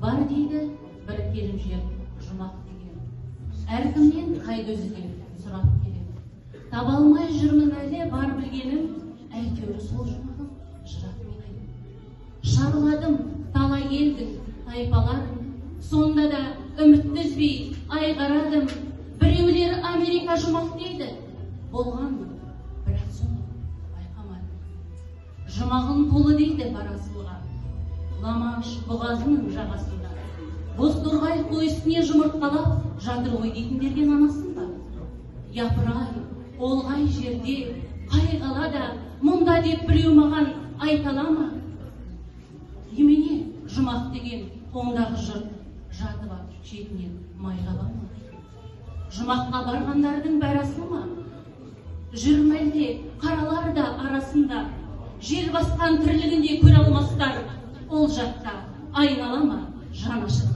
Бар дейді бір келімжек жұмақ деген. Әркімнен қай көзіге сұрап келем. Таба алмай жүрмін әлі бар білгенім, әйтеуір сол жұмағым жырақ менен. Шарладым талай елдің тайпаларын, сонда да үмітті үзбей айғарадым. Біреулері Америка жұмақ дейді, болғанмын, бірақ соны байқамадым. Жұмағын толы дейді барасылға, Ла-Манш бұғазының жағасында. Бозторғай қой үстіне жұмыртқалап жатыр ғой дейтіндерге нанасың ба? Япырай, олғай жерде, қай қалада, мұнда деп біреу маған айтала ма? Немене жұмақ деген ондағы жұрт жатып ап шетінен майғала ма? Жұмаққа барғандардың бәрі ма? Жүрмәлде қаралар да арасында, жер басқан тірлігінде көре алмастар, ол жақта айнала ма жан ашыр